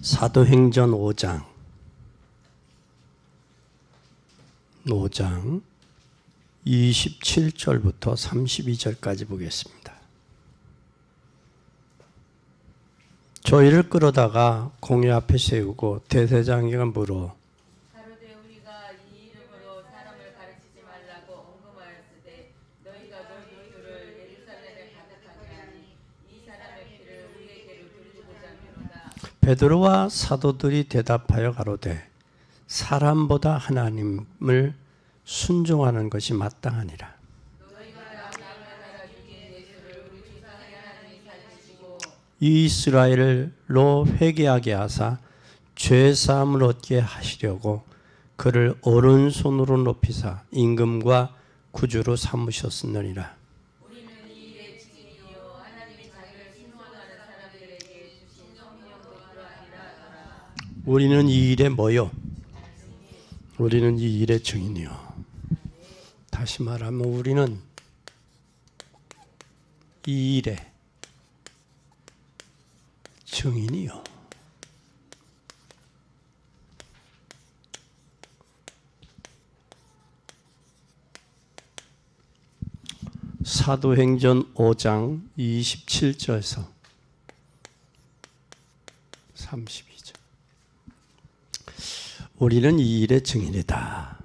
사도행전 5장 27절부터 32절까지 보겠습니다. 저희를 끌어다가 공회 앞에 세우고 대제사장에게 물어 가로되 우리가 이 이름으로 사람을 가르치지 말라고 언급하였으되 너희가 너희들을 예루살렘에 가득하게 하니 이 사람의 피를 우리에게로 돌리고자 하노라. 베드로와 사도들이 대답하여 가로되 사람보다 하나님을 순종하는 것이 마땅하니라. 이스라엘로 회개하게 하사 죄사함을 얻게 하시려고 그를 오른손으로 높이사 임금과 구주로 삼으셨느니라. 우리는 이 일의 증인이요 하나님이 자기를 순종하는 사람들에게 주신 성령도 그러하니라. 우리는 이 일에 뭐요? 우리는 이 일의 증인이요. 다시 말하면 우리는 이 일의 증인이요. 사도행전 5장 27절에서 32절. 우리는 이 일의 증인이다.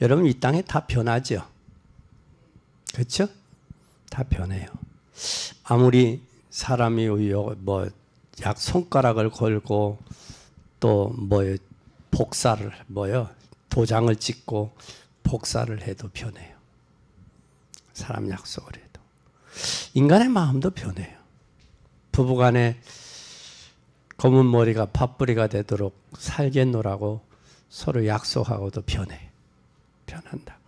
여러분, 이 땅에 다 변하죠? 그렇죠? 다 변해요. 아무리 사람이 약 손가락을 걸고 또 복사를 도장을 찍고 복사를 해도 변해요. 사람 약속을 해도. 인간의 마음도 변해요. 부부간에 검은 머리가 팥뿌리가 되도록 살겠노라고 서로 약속하고도 변해요. 변한다고.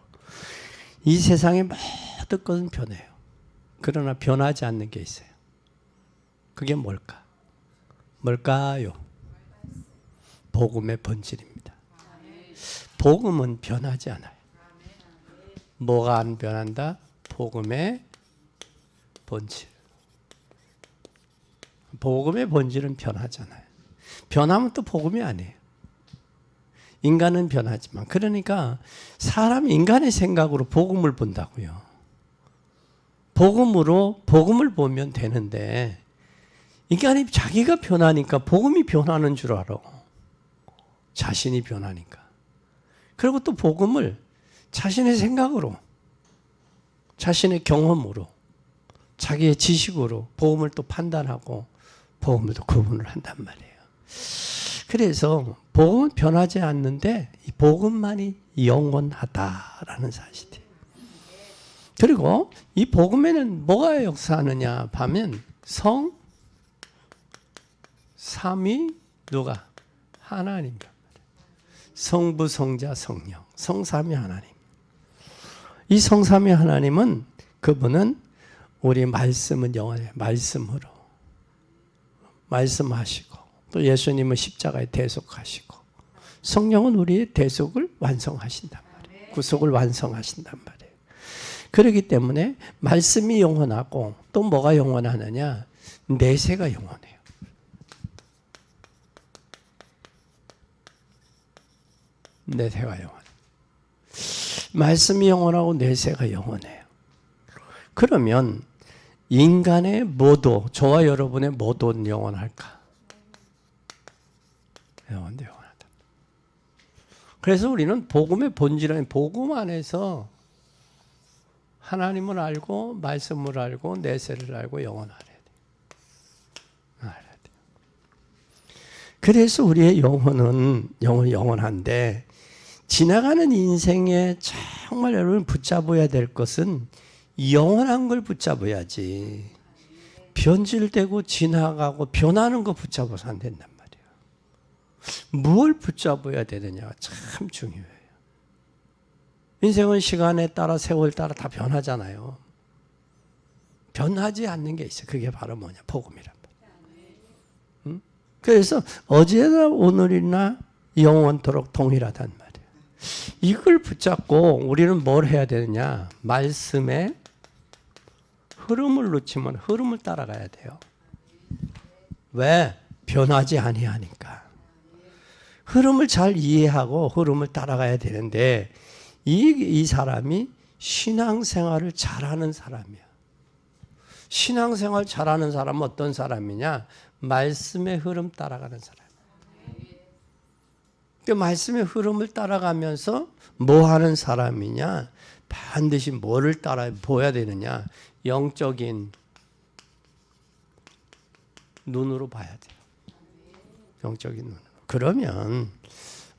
이 세상의 모든 것은 변해요. 그러나 변하지 않는 게 있어요. 그게 뭘까요? 복음의 본질입니다. 복음은 변하지 않아요. 뭐가 안 변한다? 복음의 본질. 복음의 본질은 변하잖아요. 변하면 또 복음이 아니에요. 인간은 변하지만, 그러니까 사람이 인간의 생각으로 복음을 본다고요. 복음으로 복음을 보면 되는데 인간이 자기가 변하니까 복음이 변하는 줄 알아. 자신이 변하니까. 그리고 또 복음을 자신의 생각으로, 자신의 경험으로, 자기의 지식으로 복음을 또 판단하고 복음을 또 구분을 한단 말이에요. 그래서 복음은 변하지 않는데 이 복음만이 영원하다라는 사실이에요. 그리고 이 복음에는 뭐가 역사하느냐 하면 성, 삼위, 누가? 하나님. 성부, 성자, 성령. 성삼위 하나님. 이 성삼위 하나님은 그분은 우리 말씀은 영원해요. 말씀으로. 말씀하시고 또 예수님은 십자가에 대속하시고 성령은 우리의 대속을 완성하신단 말이에요. 구속을 완성하신단 말이에요. 그렇기 때문에 말씀이 영원하고 또 뭐가 영원하느냐? 내세가 영원해요. 내세가 영원해요. 말씀이 영원하고 내세가 영원해요. 그러면 인간의 모두, 저와 여러분의 모두는 영원할까? 영원하다. 그래서 우리는 복음의 본질은 복음 안에서 하나님을 알고 말씀을 알고 내세를 알고 영원하래야 돼. 알아야 돼. 그래서 우리의 영혼은 영원한데 지나가는 인생에 정말 여러분 붙잡아야 될 것은 영원한 걸 붙잡아야지. 변질되고 지나가고 변하는 거 붙잡아서 안 된단 말이에요. 뭘 붙잡아야 되느냐가 참 중요해요. 인생은 시간에 따라 세월 따라 다 변하잖아요. 변하지 않는 게 있어요. 그게 바로 뭐냐? 복음이란 말이에요. 그래서 어제나 오늘이나 영원토록 동일하단 말이에요. 이걸 붙잡고 우리는 뭘 해야 되느냐? 말씀에 흐름을 놓치면 흐름을 따라가야 돼요. 왜? 변하지 아니하니까. 흐름을 잘 이해하고 흐름을 따라가야 되는데 이 사람이 신앙생활을 잘하는 사람이야. 신앙생활 잘하는 사람은 어떤 사람이냐? 말씀의 흐름 따라가는 사람. 그 말씀의 흐름을 따라가면서 뭐 하는 사람이냐? 반드시 뭐를 따라 보여야 되느냐? 영적인 눈으로 봐야 돼요. 영적인 눈으로. 그러면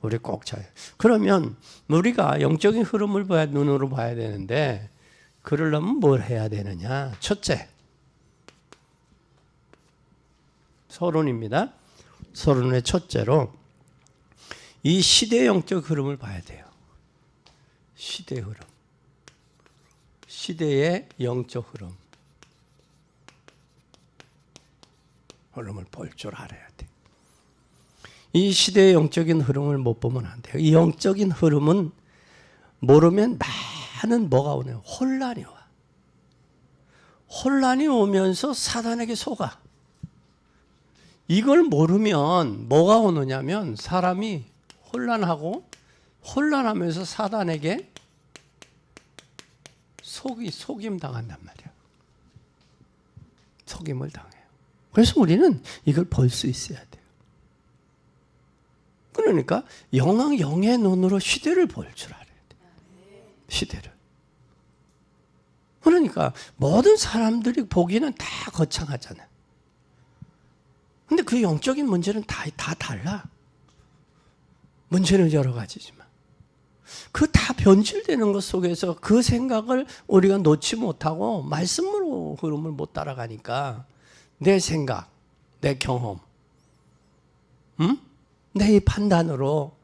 우리 꼭 잘. 그러면 우리가 영적인 흐름을 봐야 눈으로 봐야 되는데 그러려면 뭘 해야 되느냐? 첫째, 서론입니다. 서론의 첫째로 이 시대의 영적 흐름을 봐야 돼요. 시대 흐름. 시대의 영적 흐름. 흐름을 볼 줄 알아야 돼. 이 시대의 영적인 흐름을 못 보면 안 돼요. 이 영적인 흐름은 모르면 많은 뭐가 오네요. 혼란이 와. 혼란이 오면서 사단에게 속아. 이걸 모르면 뭐가 오느냐면 사람이 혼란하면서 사단에게 속임 당한단 말이야. 속임을 당해요. 그래서 우리는 이걸 볼 수 있어야 돼요. 그러니까 영의 눈으로 시대를 볼 줄 알아야 돼요. 시대를. 그러니까 모든 사람들이 보기는 다 거창하잖아요. 근데 그 영적인 문제는 다 달라. 문제는 여러 가지지만. 그 다 변질되는 것 속에서 그 생각을 우리가 놓지 못하고 말씀으로 흐름을 못 따라가니까 내 생각, 내 경험, 내 이 판단으로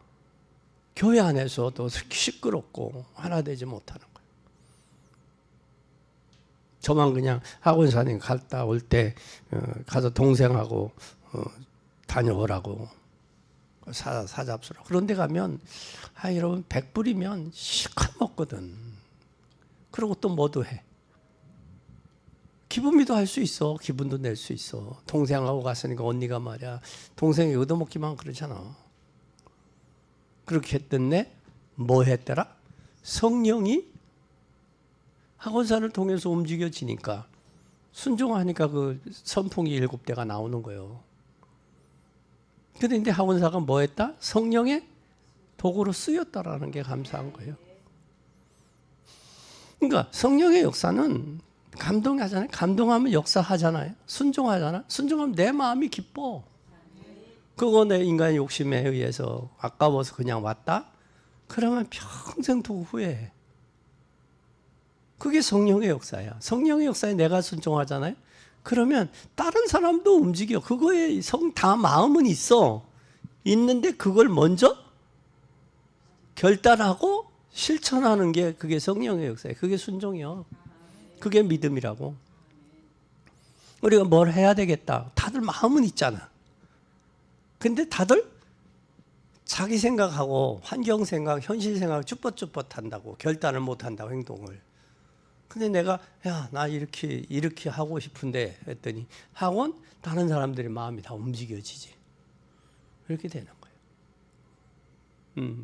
교회 안에서도 시끄럽고 하나 되지 못하는 거예요. 저만 그냥 학원사님 갔다 올 때 가서 동생하고 다녀오라고 사잡수라고. 그런데 가면 여러분 100불이면 실컷 먹거든. 그리고 또 뭐도 해. 기분미도 할 수 있어. 기분도 낼 수 있어. 동생하고 갔으니까 언니가 말이야. 동생이 얻어먹기만 그러잖아. 그렇게 했던데 뭐 했더라? 성령이 학원사를 통해서 움직여지니까 순종하니까 그 선풍이 7대가 나오는 거예요. 그런데 학원사가 뭐 했다? 성령의 도구로 쓰였다라는 게 감사한 거예요. 그러니까 성령의 역사는 감동하잖아요. 감동하면 역사하잖아요. 순종하잖아. 순종하면 내 마음이 기뻐. 그거 내 인간의 욕심에 의해서 아까워서 그냥 왔다? 그러면 평생 두고 후회해. 그게 성령의 역사야. 성령의 역사에 내가 순종하잖아요. 그러면 다른 사람도 움직여. 그거에 다 마음은 있어. 있는데 그걸 먼저 결단하고 실천하는 게 그게 성령의 역사예요. 그게 순종이요. 그게 믿음이라고. 우리가 뭘 해야 되겠다. 다들 마음은 있잖아. 근데 다들 자기 생각하고 환경 생각, 현실 생각 쭈뼛쭈뼛 한다고. 결단을 못 한다고, 행동을. 근데 내가 나 이렇게 하고 싶은데 했더니 학원 다른 사람들의 마음이 다 움직여지지. 이렇게 되는 거예요.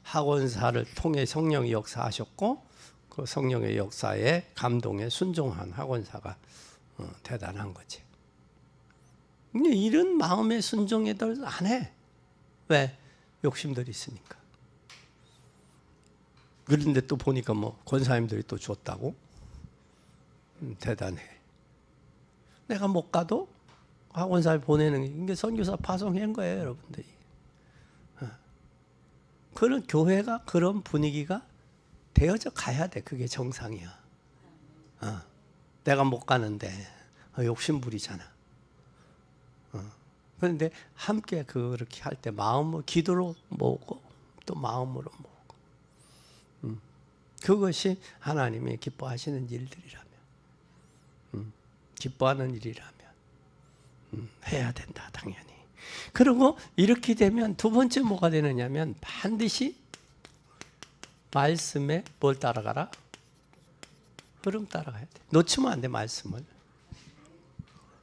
학원사를 통해 성령이 역사하셨고 그 성령의 역사에 감동에 순종한 학원사가 대단한 거지. 근데 이런 마음의 순종에들 안 해. 왜? 욕심들이 있으니까. 그런데 또 보니까 뭐 권사님들이 또 줬다고? 대단해. 내가 못 가도 학원사에 보내는 게 선교사 파송한 거예요, 여러분들이. 그런 교회가 그런 분위기가 되어져 가야 돼. 그게 정상이야. 내가 못 가는데 욕심부리잖아. 그런데 함께 그렇게 할 때 마음을 기도로 모으고 또 마음으로 모으고 그것이 하나님이 기뻐하시는 일들이라면 기뻐하는 일이라면 해야 된다 당연히. 그리고 이렇게 되면 두 번째 뭐가 되느냐면 반드시 말씀에 뭘 따라가라? 흐름 따라가야 돼. 놓치면 안 돼 말씀을.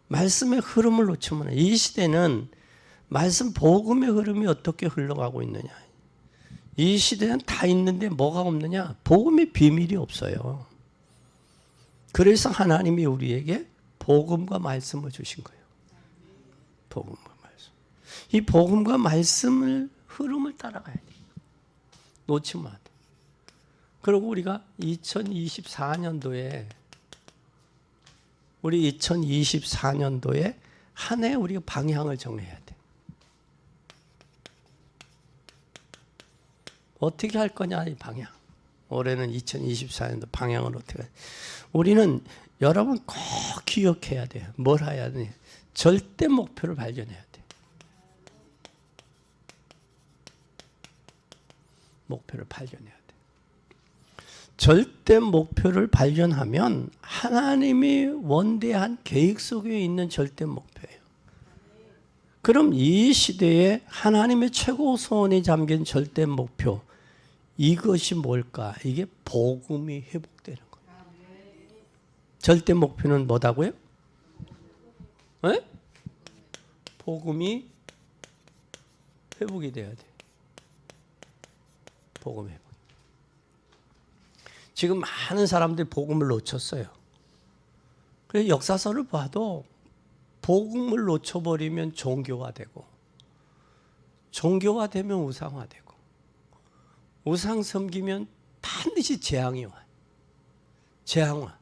말씀의 흐름을 놓치면 이 시대는 말씀 복음의 흐름이 어떻게 흘러가고 있느냐. 이 시대는 다 있는데 뭐가 없느냐? 복음의 비밀이 없어요. 그래서 하나님이 우리에게 복음과 말씀을 주신 거예요. 복음과 말씀. 이 복음과 말씀을 흐름을 따라가야 돼요. 놓치면 안 돼요. 그리고 우리가 2024년도에 한 해 우리가 방향을 정해야 돼. 어떻게 할 거냐 이 방향. 올해는 2024년도 방향을 어떻게 할. 우리는 여러분 꼭 기억해야 돼요. 뭘 해야 돼? 절대 목표를 발견해야 돼. 목표를 발견해야 돼. 절대 목표를 발견하면 하나님이 원대한 계획 속에 있는 절대 목표예요. 그럼 이 시대에 하나님의 최고 소원이 담긴 절대 목표, 이것이 뭘까? 이게 복음이 회복되는 거예요. 절대 목표는 뭐다고요? 네? 복음이 회복이 돼야 돼. 복음 회복. 지금 많은 사람들이 복음을 놓쳤어요. 그래서 역사서를 봐도 복음을 놓쳐버리면 종교화 되고, 종교화 되면 우상화 되고, 우상 섬기면 반드시 재앙이 와. 재앙화.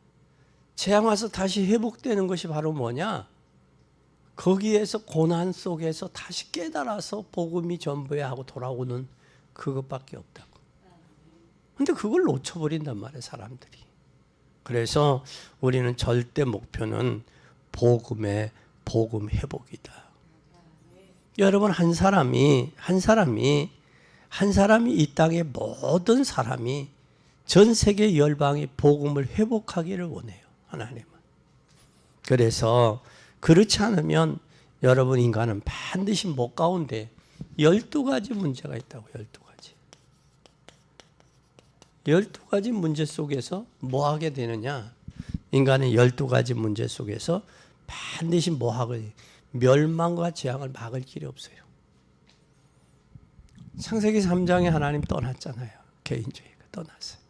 재앙와서 다시 회복되는 것이 바로 뭐냐? 거기에서 고난 속에서 다시 깨달아서 복음이 전부야 하고 돌아오는 그것밖에 없다고. 근데 그걸 놓쳐버린단 말이에요, 사람들이. 그래서 우리는 절대 목표는 복음 회복이다. 여러분, 한 사람이 이 땅의 모든 사람이 전 세계 열방이 복음을 회복하기를 원해요, 하나님은. 그래서 그렇지 않으면 여러분 인간은 반드시 목 가운데 12가지 문제가 있다고. 12가지 문제 속에서 뭐 하게 되느냐? 인간은 12가지 문제 속에서 반드시 뭐 하게, 멸망과 재앙을 막을 길이 없어요. 창세기 3장에 하나님 떠났잖아요. 개인주의가 떠났어요.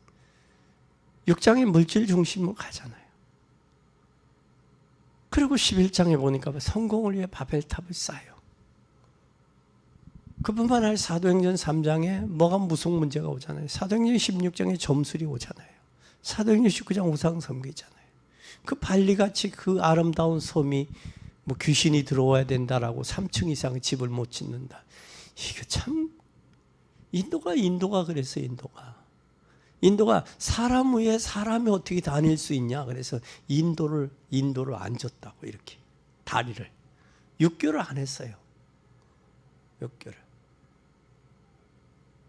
6장에 물질 중심으로 가잖아요. 그리고 11장에 보니까 성공을 위해 바벨탑을 쌓아요. 그뿐만 아니라 사도행전 3장에 뭐가 무슨 문제가 오잖아요. 사도행전 16장에 점술이 오잖아요. 사도행전 19장 우상 섬기잖아요. 그 발리같이 그 아름다운 섬이 뭐 귀신이 들어와야 된다라고 3층 이상 집을 못 짓는다. 이게 참 인도가 그랬어요. 인도가 사람 위에 사람이 어떻게 다닐 수 있냐. 그래서 인도를 안 줬다고, 이렇게 다리를 6개월 안 했어요. 6개월.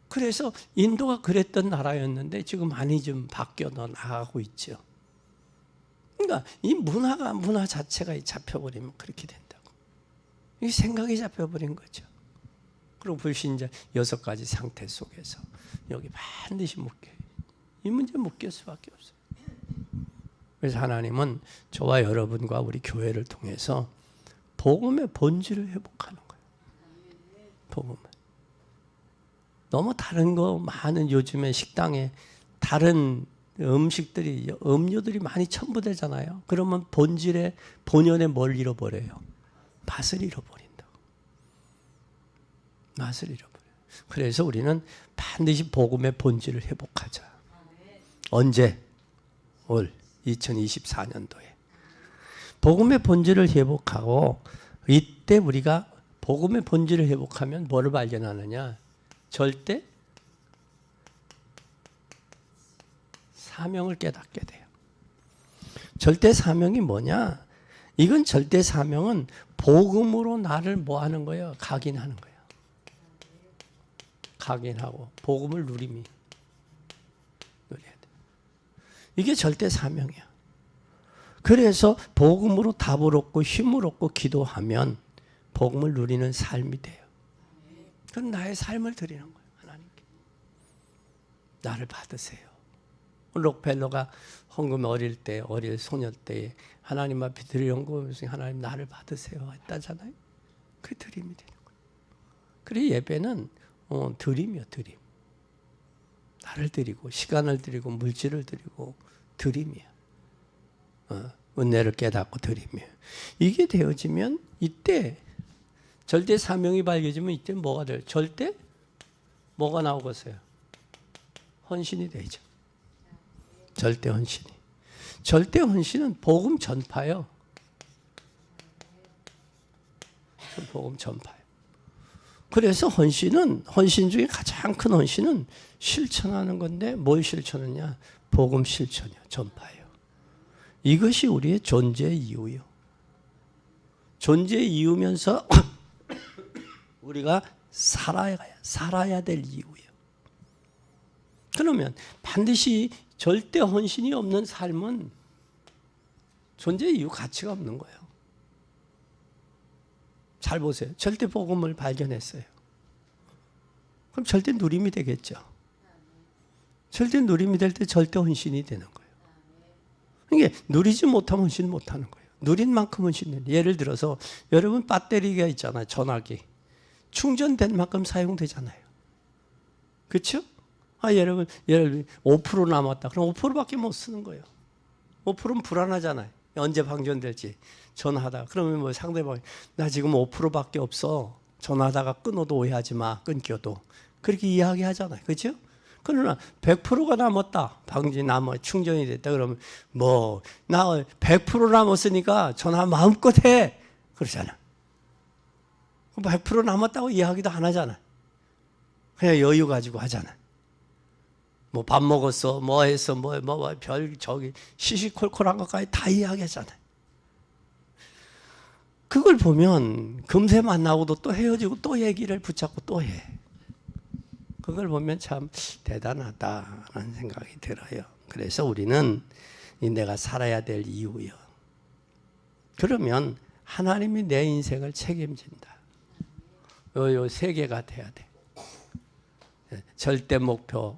그래서 인도가 그랬던 나라였는데 지금 많이 좀 바뀌어 나가고 있죠. 그러니까 이 문화 자체가 잡혀버리면 그렇게 된다고. 이 생각이 잡혀버린 거죠. 그리고 불신자 6가지 상태 속에서 여기 반드시 묶여요. 이 문제 묶일 수밖에 없어요. 그래서 하나님은 저와 여러분과 우리 교회를 통해서 복음의 본질을 회복하는 거예요. 복음을. 너무 다른 거 많은, 요즘에 식당에 다른 음식들이, 음료들이 많이 첨부되잖아요. 그러면 본연의 뭘 잃어버려요? 맛을 잃어버린다고. 맛을 잃어버려요. 그래서 우리는 반드시 복음의 본질을 회복하자. 언제? 올 2024년도에. 복음의 본질을 회복하고, 이때 우리가 복음의 본질을 회복하면 뭐를 발견하느냐? 절대 사명을 깨닫게 돼요. 절대 사명이 뭐냐? 이건 절대 사명은 복음으로 나를 뭐 하는 거예요? 각인하는 거예요. 각인하고 복음을 누려야 돼. 이게 절대 사명이야. 그래서 복음으로 답을 얻고 힘을 얻고 기도하면 복음을 누리는 삶이 돼요. 그건 나의 삶을 드리는 거예요, 하나님께. 나를 받으세요. 록펠러가 헌금 어릴 소녀 때에 하나님 앞에 드릴 헌금 중에 하나님 나를 받으세요 했다잖아요. 그게 드림이 되는 거예요. 그래 예배는 드림이요, 드림. 나를 드리고 시간을 드리고 물질을 드리고 드림이야. 은혜를 깨닫고 드림이에요. 이게 되어지면 이때 절대 사명이 밝혀지면 이때 뭐가 돼요? 절대 뭐가 나오겠어요? 헌신이 되죠. 절대 헌신이. 절대 헌신은 복음 전파요. 복음 전파요. 그래서 헌신 중에 가장 큰 헌신은 실천하는 건데 뭘 실천하냐? 복음 실천이요. 전파예요. 이것이 우리의 존재 이유요. 존재 이유면서 우리가 살아야 될 이유예요. 그러면 반드시 절대 헌신이 없는 삶은 존재 이유 가치가 없는 거예요. 잘 보세요. 절대 복음을 발견했어요. 그럼 절대 누림이 되겠죠. 절대 누림이 될 때 절대 헌신이 되는 거예요. 이게 누리지 못하면 헌신 못하는 거예요. 누린 만큼 헌신은. 예를 들어서 여러분 배터리가 있잖아요. 전화기. 충전된 만큼 사용되잖아요. 그렇죠? 예를 들면 5% 남았다. 그럼 5%밖에 못 쓰는 거예요. 5%는 불안하잖아요. 언제 방전될지. 전화하다가. 그러면 뭐 상대방이 나 지금 5%밖에 없어. 전화하다가 끊어도 오해하지 마. 끊겨도. 그렇게 이야기하잖아요. 그렇죠? 그러나 100%가 남았다. 충전이 됐다. 그러면 나 100% 남았으니까 전화 마음껏 해. 그러잖아. 100% 남았다고 이야기도 안 하잖아. 그냥 여유 가지고 하잖아. 밥 먹었어, 했어, 시시콜콜한 것까지 다 이야기하잖아요. 그걸 보면 금세 만나고도 또 헤어지고 또 얘기를 붙잡고 또 해. 그걸 보면 참 대단하다는 생각이 들어요. 그래서 우리는 내가 살아야 될 이유요. 그러면 하나님이 내 인생을 책임진다. 요 세 개가 돼야 돼. 절대 목표,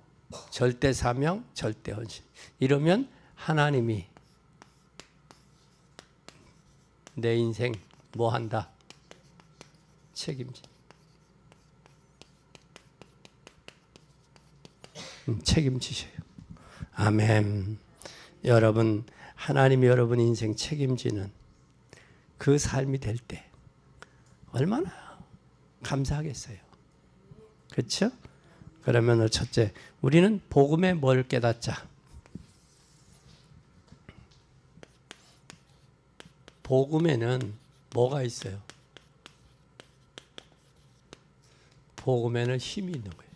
절대 사명, 절대 헌신. 이러면 하나님이 내 인생 뭐 한다? 책임진다. 책임지셔요. 아멘. 여러분, 하나님이 여러분 인생 책임지는 그 삶이 될 때 얼마나 감사하겠어요. 그렇죠? 그러면 첫째, 우리는 복음에 뭘 깨닫자? 복음에는 뭐가 있어요? 복음에는 힘이 있는 거예요.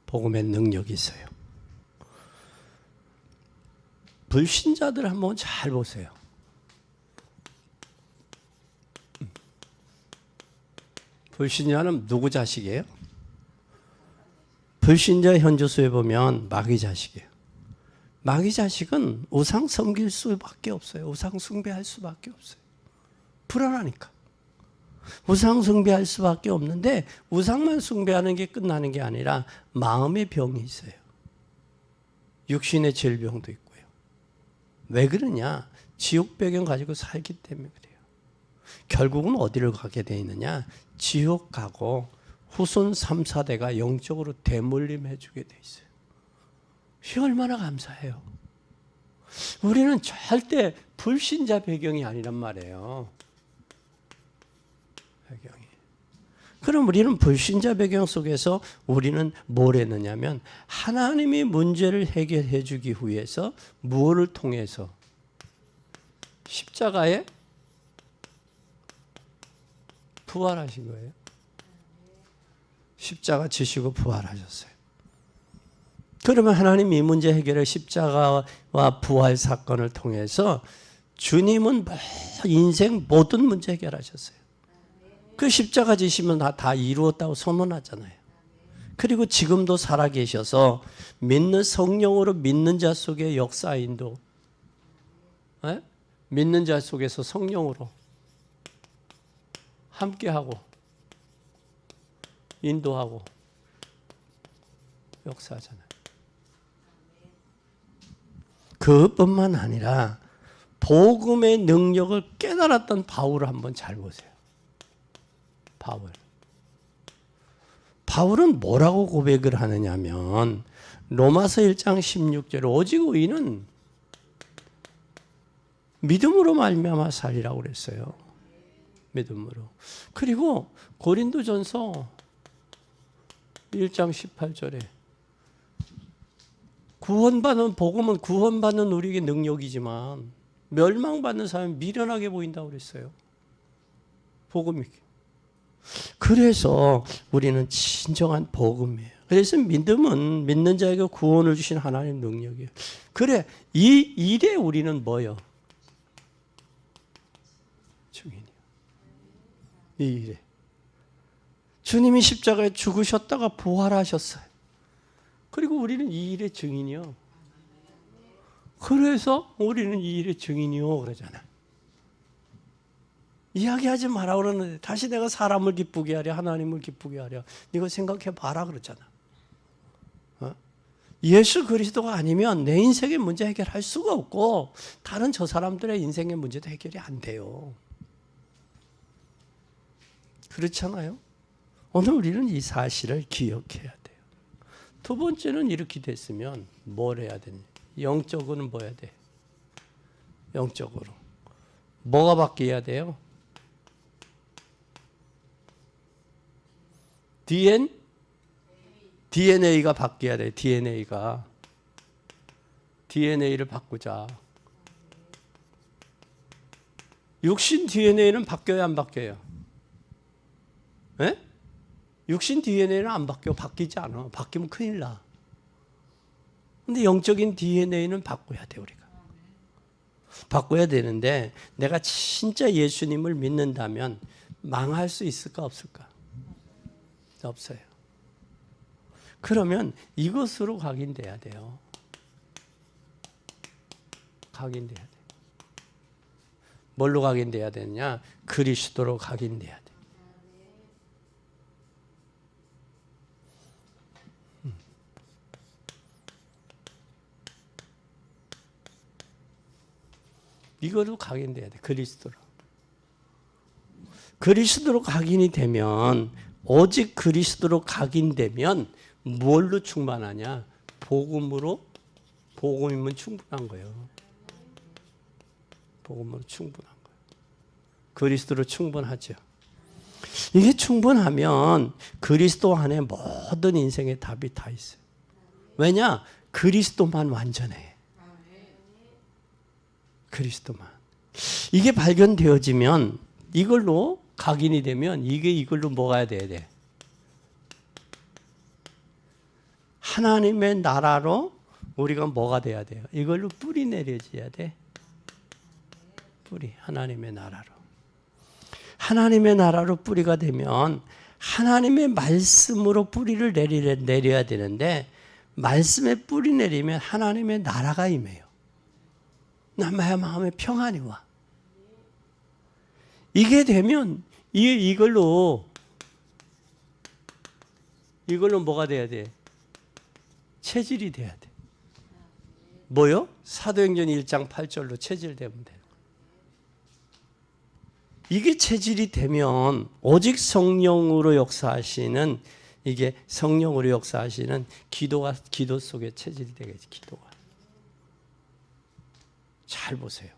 복음의 능력이 있어요. 불신자들 한번 잘 보세요. 불신자는 누구 자식이에요? 불신자 현주소에 보면 마귀 자식이에요. 마귀 자식은 우상 섬길 수밖에 없어요. 우상 숭배할 수밖에 없어요. 불안하니까. 우상 숭배할 수밖에 없는데 우상만 숭배하는 게 끝나는 게 아니라 마음의 병이 있어요. 육신의 질병도 있고요. 왜 그러냐? 지옥 배경 가지고 살기 때문에 그래요. 결국은 어디를 가게 돼 있느냐? 지옥 가고 후손 3, 4대가 영적으로 대물림해 주게 돼 있어요. 이 얼마나 감사해요. 우리는 절대 불신자 배경이 아니란 말이에요. 배경이. 그럼 우리는 불신자 배경 속에서 우리는 뭘 했느냐면 하나님이 문제를 해결해 주기 위해서 무엇을 통해서? 십자가에 부활하신 거예요. 십자가 지시고 부활하셨어요. 그러면 하나님이 이 문제 해결을 십자가와 부활 사건을 통해서 주님은 인생 모든 문제 해결하셨어요. 그 십자가 지시면 다 이루었다고 선언하잖아요. 그리고 지금도 살아계셔서 믿는 성령으로 믿는 자 속에 역사인도, 믿는 자 속에서 성령으로 함께하고 인도하고 역사하잖아요. 그것뿐만 아니라 복음의 능력을 깨달았던 바울을 한번 잘 보세요. 바울은 뭐라고 고백을 하느냐면 로마서 1장 16절에 오직 의인은 믿음으로 말미암아 살리라고 그랬어요. 믿음으로. 그리고 고린도전서 1장 18절에 구원받는 복음은 구원받는 우리에게 능력이지만 멸망받는 사람이 미련하게 보인다고 그랬어요. 복음이. 그래서 우리는 진정한 복음이에요. 그래서 믿음은 믿는 자에게 구원을 주신 하나님의 능력이에요. 그래, 이 일에 우리는 뭐요? 증인이요. 이 일에. 주님이 십자가에 죽으셨다가 부활하셨어요. 그리고 우리는 이 일의 증인이요. 그래서 우리는 이 일의 증인이요 그러잖아. 이야기하지 마라 그러는데 다시 내가 사람을 기쁘게 하려 하나님을 기쁘게 하려 이거 생각해 봐라 그러잖아. 예수 그리스도가 아니면 내 인생의 문제 해결할 수가 없고 다른 저 사람들의 인생의 문제도 해결이 안 돼요. 그렇잖아요. 오늘 우리는 이 사실을 기억해야 돼요. 두 번째는 이렇게 됐으면 뭘 해야 되냐? 영적으로는 뭐 해야 돼? 영적으로. 뭐가 바뀌어야 돼요? DNA가 바뀌어야 돼. DNA를 바꾸자. 육신 DNA는 바뀌어야 안 바뀌어요? 에? 육신 DNA는 안 바뀌어. 바뀌지 않아. 바뀌면 큰일 나. 근데 영적인 DNA는 바꿔야 돼, 우리가. 바꿔야 되는데 내가 진짜 예수님을 믿는다면 망할 수 있을까 없을까? 없어요. 그러면 이것으로 각인돼야 돼요. 각인돼야 돼. 뭘로 각인돼야 되느냐? 그리스도로 각인돼야 돼. 이거로 각인돼야 돼. 그리스도로. 그리스도로 각인이 되면 오직 그리스도로 각인되면 뭘로 충만하냐? 복음으로. 복음이면 충분한 거예요. 복음으로 충분한 거예요. 그리스도로 충분하죠. 이게 충분하면 그리스도 안에 모든 인생의 답이 다 있어요. 왜냐? 그리스도만 완전해. 그리스도만. 이게 발견되어지면 이걸로 각인이 되면 이걸로 뭐가 돼야 돼? 하나님의 나라로 우리가 뭐가 돼야 돼요? 이걸로 뿌리 내려져야 돼. 뿌리. 하나님의 나라로. 하나님의 나라로 뿌리가 되면 하나님의 말씀으로 뿌리를 내려야 되는데 말씀에 뿌리 내리면 하나님의 나라가 임해요. 나의 마음에 평안이 와. 이게 되면 이걸로 뭐가 돼야 돼? 체질이 돼야 돼. 뭐요? 사도행전 1장 8절로 체질되면 돼요. 이게 체질이 되면 오직 성령으로 역사하시는 이게 성령으로 역사하시는 기도 속에 체질이 되겠지. 기도가. 잘 보세요.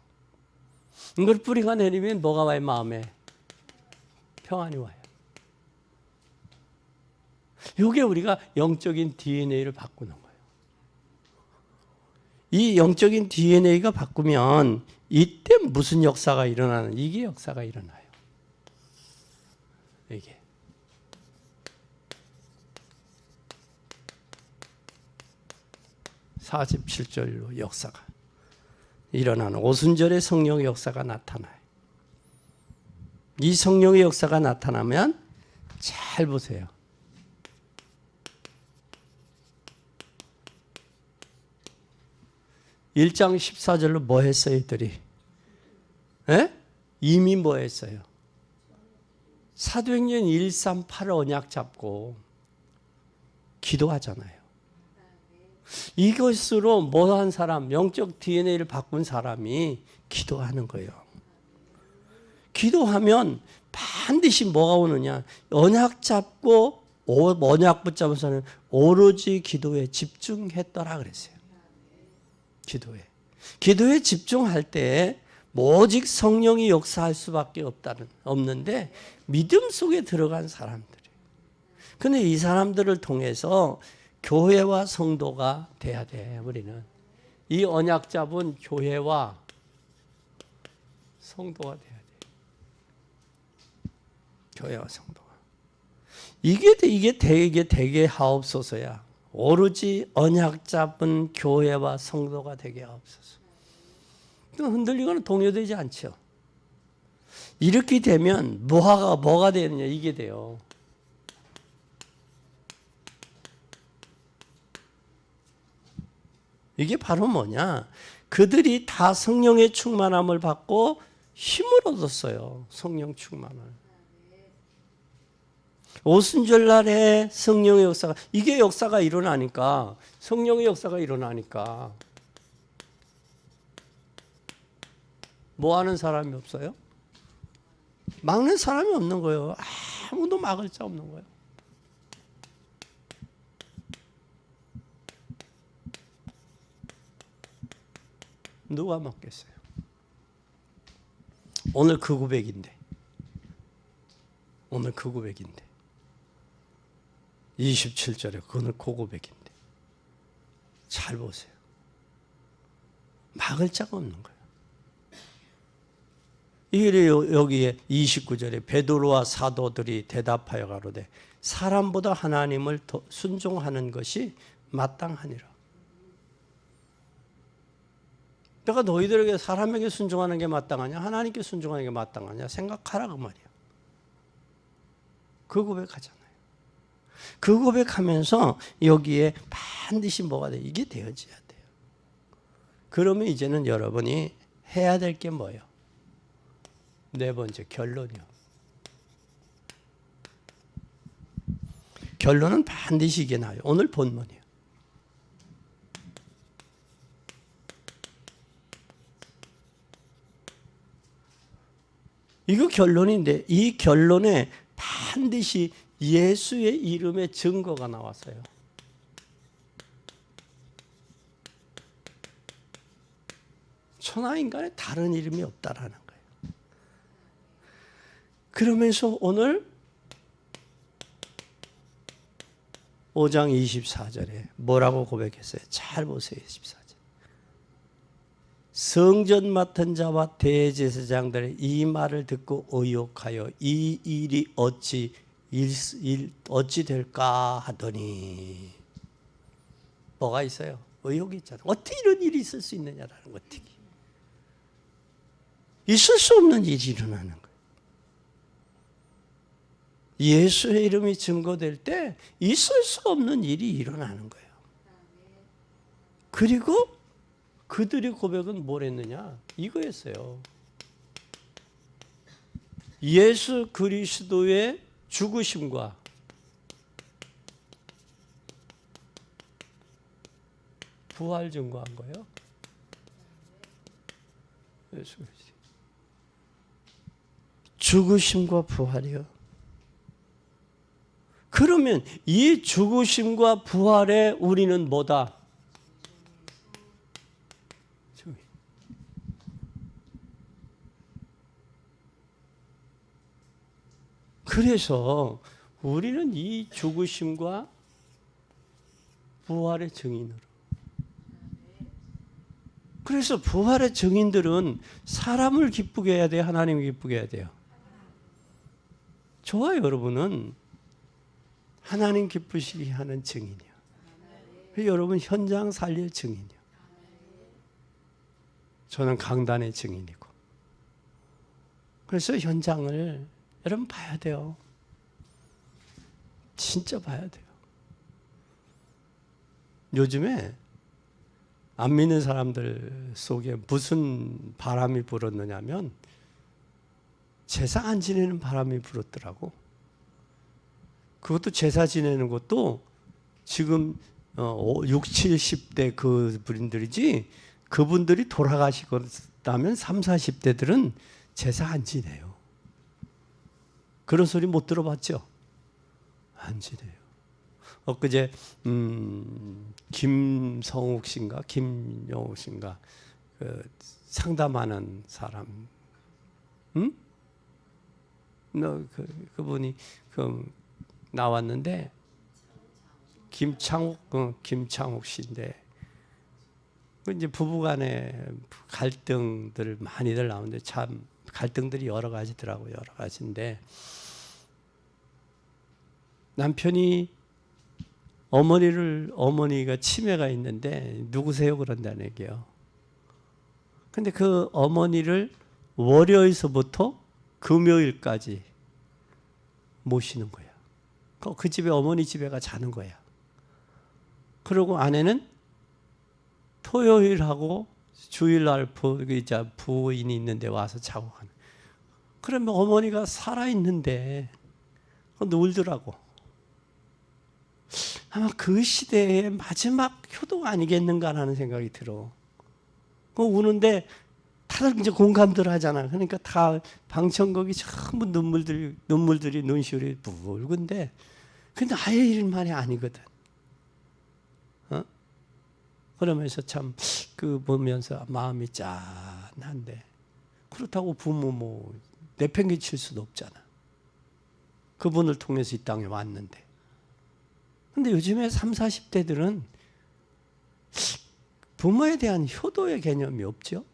이걸 뿌리가 내리면 뭐가 와요? 마음에 평안이 와요. 이게 우리가 영적인 DNA를 바꾸는 거예요. 이 영적인 DNA가 바꾸면 이때 무슨 역사가 일어나는? 이게 역사가 일어나요. 이게. (47절로) 역사가 일어나는 오순절의 성령의 역사가 나타나요. 이 성령의 역사가 나타나면 잘 보세요. (1장 14절로) 뭐 했어요 이들이? 에? 이미 뭐 했어요? 사도행전 138 언약 잡고 기도하잖아요. 이것으로 뭐 한 사람, 영적 DNA를 바꾼 사람이 기도하는 거예요. 기도하면 반드시 뭐가 오느냐? 언약 잡고 언약 붙잡아서는 오로지 기도에 집중했더라 그랬어요. 기도에 집중할 때 오직 성령이 역사할 수밖에 없는데 믿음 속에 들어간 사람들이. 근데 이 사람들을 통해서 교회와 성도가 돼야 돼. 우리는 이 언약 잡은 교회와 성도가 돼야 돼. 교회와 성도가. 이게 되게 하옵소서야. 오로지 언약 잡은 교회와 성도가 되게 하옵소서. 흔들리거나 동요되지 않죠. 이렇게 되면 뭐가 되느냐 이게 돼요. 이게 바로 뭐냐? 그들이 다 성령의 충만함을 받고 힘을 얻었어요. 성령 충만을. 오순절날에 성령의 역사가, 이게 역사가 일어나니까, 성령의 역사가 일어나니까 뭐 하는 사람이 없어요? 막는 사람이 없는 거예요. 아무도 막을 자 없는 거예요. 누가 막겠어요? 오늘 그 고백인데 27절에 오늘 그 고백인데 잘 보세요. 막을 자가 없는 거예요. 이게 여기에 29절에 베드로와 사도들이 대답하여 가로되 사람보다 하나님을 더 순종하는 것이 마땅하니라. 내가 너희들에게 사람에게 순종하는 게 마땅하냐 하나님께 순종하는 게 마땅하냐 생각하라 그 말이야. 그 고백하잖아요. 그 고백하면서 여기에 반드시 뭐가 돼? 이게 되어져야 돼요. 그러면 이제는 여러분이 해야 될 게 뭐예요? 네 번째, 결론이요. 결론은 반드시 이게 나와요. 오늘 본문이에요. 이거 결론인데 이 결론에 반드시 예수의 이름의 증거가 나왔어요. 천하인간에 다른 이름이 없다라는 거예요. 그러면서 오늘 5장 24절에 뭐라고 고백했어요? 잘 보세요. 24절. 성전 맡은 자와 대제사장들의 이 말을 듣고 의혹하여 이 일이 어찌 될까 하더니 뭐가 있어요? 의혹이 있잖아요. 어떻게 이런 일이 있을 수 있느냐라는 거. 어떻게 있을 수 없는 일이 일어나는 거예요. 예수의 이름이 증거될 때 있을 수 없는 일이 일어나는 거예요. 그리고 그들의 고백은 뭘 했느냐? 이거였어요. 예수 그리스도의 죽으심과 부활 증거한 거예요. 예수 그리스도. 죽으심과 부활이요. 그러면 이 죽으심과 부활에 우리는 뭐다? 그래서 우리는 이 죽으심과 부활의 증인으로. 그래서 부활의 증인들은 사람을 기쁘게 해야 돼요? 하나님을 기쁘게 해야 돼요? 좋아요, 여러분은 하나님 기쁘시게 하는 증인이요. 여러분 현장 살릴 증인이요. 저는 강단의 증인이고. 그래서 현장을 여러분 봐야 돼요. 진짜 봐야 돼요. 요즘에 안 믿는 사람들 속에 무슨 바람이 불었느냐면 제사 안 지내는 바람이 불었더라고. 그것도 제사 지내는 것도 지금 60, 70대 그 분들이지 그분들이 없다면 3, 40대들은 제사 안 지내요. 그런 소리 못 들어봤죠? 안 지내요. 엊그제 김성욱 씨인가 김영욱 씨인가 그 상담하는 사람, 그분이 나왔는데 김창욱 씨인데 이제 부부간의 갈등들 많이들 나오는데 참 갈등들이 여러 가지더라고요. 여러 가지인데 남편이 어머니가 치매가 있는데 누구세요? 그런다는 얘기예요. 근데 그 어머니를 월요일서부터 금요일까지 모시는 거야. 그 집에 어머니 집에 가 자는 거야. 그리고 아내는 토요일하고 주일날 부인이 있는데 와서 자고 가는. 그러면 어머니가 살아있는데 울더라고. 아마 그 시대의 마지막 효도가 아니겠는가라는 생각이 들어. 우는데 다들 이제 공감들 하잖아. 그러니까 다 방청객이 전부 눈물들이 눈시울이 붉은데 근데 아예 일만이 아니거든. 그러면서 참 보면서 마음이 짠한데 그렇다고 부모 내팽개칠 수도 없잖아. 그분을 통해서 이 땅에 왔는데. 근데 요즘에 30, 40대들은 부모에 대한 효도의 개념이 없죠.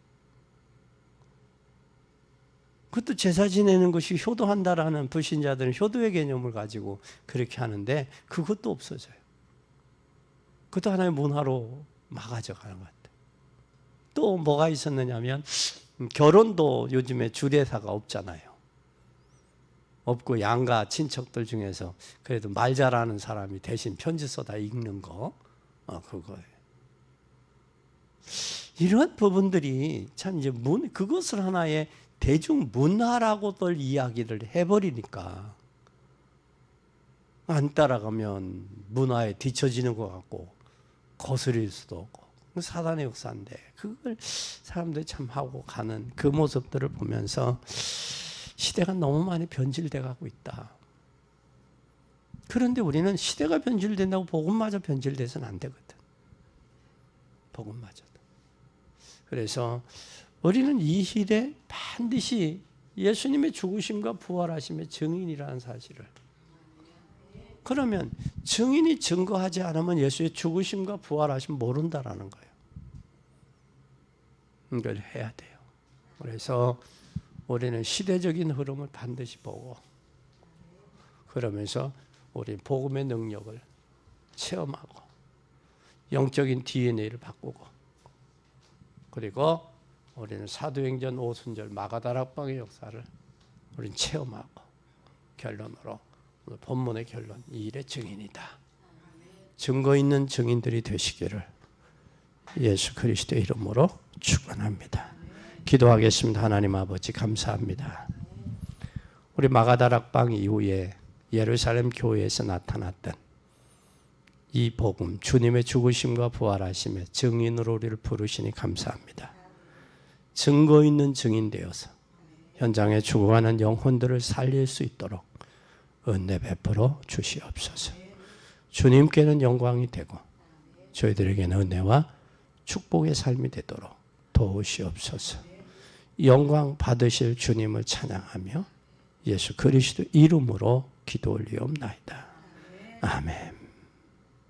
그것도 제사 지내는 것이 효도한다라는 불신자들은 효도의 개념을 가지고 그렇게 하는데 그것도 없어져요. 그것도 하나의 문화로 막아져 가는 것 같아요. 또 뭐가 있었느냐면 결혼도 요즘에 주례사가 없잖아요. 없고 양가 친척들 중에서 그래도 말 잘하는 사람이 대신 편지 써다 읽는 거 그거예요. 이런 부분들이 참 이제 그것을 하나의 대중 문화라고들 이야기를 해버리니까 안 따라가면 문화에 뒤처지는 것 같고 거스릴 수도 없고 사단의 역사인데 그걸 사람들이 참 하고 가는 그 모습들을 보면서 시대가 너무 많이 변질돼 가고 있다. 그런데 우리는 시대가 변질된다고 복음마저 변질돼서는 안 되거든. 복음마저도. 그래서 우리는 이 시대에 반드시 예수님의 죽으심과 부활하심의 증인이라는 사실을, 그러면 증인이 증거하지 않으면 예수의 죽으심과 부활하심 모른다라는 거예요. 이걸 해야 돼요. 그래서 우리는 시대적인 흐름을 반드시 보고 그러면서 우리 복음의 능력을 체험하고 영적인 DNA를 바꾸고 그리고 우리는 사도행전 5순절 마가다락방의 역사를 우리는 체험하고 결론으로 오늘 본문의 결론, 이 일의 증인이다. 증거 있는 증인들이 되시기를 예수 그리스도의 이름으로 축원합니다. 기도하겠습니다. 하나님 아버지 감사합니다. 우리 마가다락방 이후에 예루살렘 교회에서 나타났던 이 복음, 주님의 죽으심과 부활하심의 증인으로 우리를 부르시니 감사합니다. 증거 있는 증인 되어서 현장에 죽어가는 영혼들을 살릴 수 있도록 은혜 베풀어 주시옵소서. 주님께는 영광이 되고 저희들에게는 은혜와 축복의 삶이 되도록 도우시옵소서. 영광 받으실 주님을 찬양하며 예수 그리스도 이름으로 기도 올리옵나이다. 아멘.